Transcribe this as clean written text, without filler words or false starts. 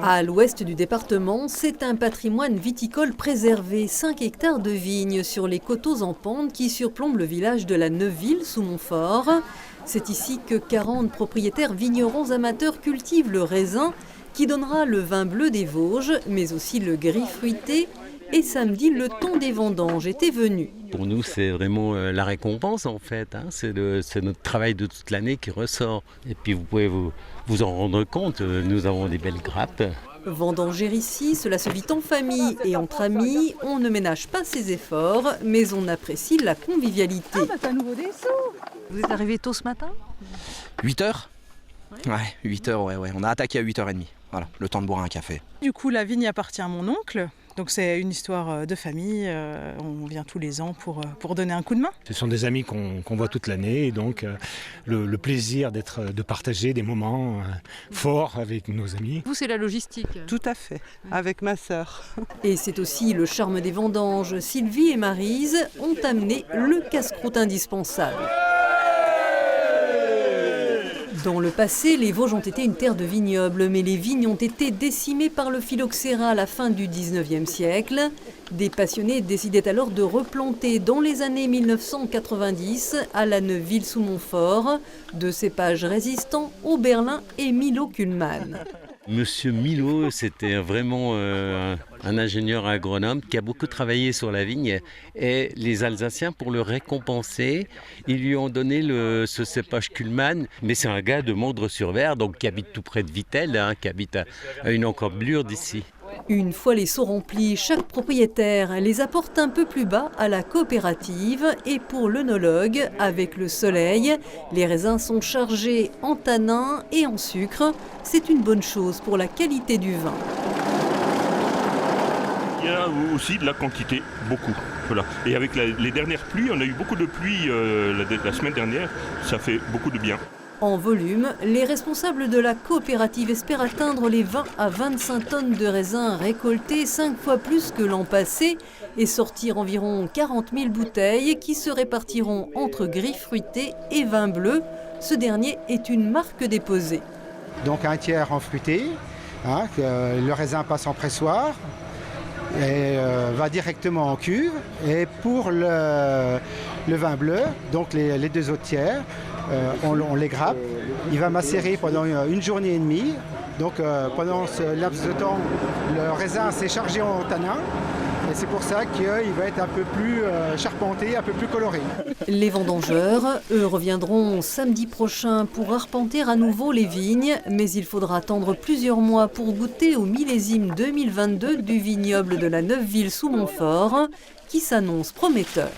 À l'ouest du département, c'est un patrimoine viticole préservé. 5 hectares de vignes sur les coteaux en pente qui surplombent le village de la Neuville sous Montfort. C'est ici que 40 propriétaires vignerons amateurs cultivent le raisin qui donnera le vin bleu des Vosges, mais aussi le gris fruité. Et samedi, le temps des vendanges était venu. Pour nous, c'est vraiment la récompense en fait. C'est notre travail de toute l'année qui ressort. Et puis vous pouvez vous en rendre compte, nous avons des belles grappes. Vendanger ici, cela se vit en famille et entre amis. On ne ménage pas ses efforts, mais on apprécie la convivialité. T'as à nouveau des sous. Vous êtes arrivé tôt ce matin ? 8h ? Ouais, 8h, ouais. On a attaqué à 8h30. Voilà, le temps de boire un café. Du coup, la vigne appartient à mon oncle. Donc c'est une histoire de famille, on vient tous les ans pour donner un coup de main. Ce sont des amis qu'on voit toute l'année et donc le plaisir de partager des moments forts avec nos amis. Vous, c'est la logistique. Tout à fait, avec ma sœur. Et c'est aussi le charme des vendanges. Sylvie et Maryse ont amené le casse-croûte indispensable. Dans le passé, les Vosges ont été une terre de vignobles, mais les vignes ont été décimées par le phylloxéra à la fin du 19e siècle. Des passionnés décidaient alors de replanter dans les années 1990 à la Neuville sous Montfort de cépages résistants au Berlin et Milo Kuhlmann. Monsieur Milo, c'était vraiment un ingénieur agronome qui a beaucoup travaillé sur la vigne. Et les Alsaciens, pour le récompenser, ils lui ont donné ce cépage Kuhlmann. Mais c'est un gars de Mondres-sur-Ver, donc qui habite tout près de Vittel, qui habite à une encablure d'ici. Une fois les seaux remplis, chaque propriétaire les apporte un peu plus bas à la coopérative. Et pour l'œnologue, avec le soleil, les raisins sont chargés en tanins et en sucre. C'est une bonne chose pour la qualité du vin. Il y a aussi de la quantité, beaucoup. Voilà. Et avec les dernières pluies, on a eu beaucoup de pluie la semaine dernière, ça fait beaucoup de bien. En volume, les responsables de la coopérative espèrent atteindre les 20 à 25 tonnes de raisins récoltés, 5 fois plus que l'an passé, et sortir environ 40 000 bouteilles qui se répartiront entre gris fruité et vin bleu. Ce dernier est une marque déposée. Donc un tiers en fruité, le raisin passe en pressoir et va directement en cuve. Et pour le vin bleu, donc les 2 autres tiers, on les grappe. Il va macérer pendant une journée et demie. Donc pendant ce laps de temps, le raisin s'est chargé en tanin. Et c'est pour ça qu'il va être un peu plus charpenté, un peu plus coloré. Les vendangeurs, eux, reviendront samedi prochain pour arpenter à nouveau les vignes. Mais il faudra attendre plusieurs mois pour goûter au millésime 2022 du vignoble de la Neuville sous Montfort, qui s'annonce prometteur.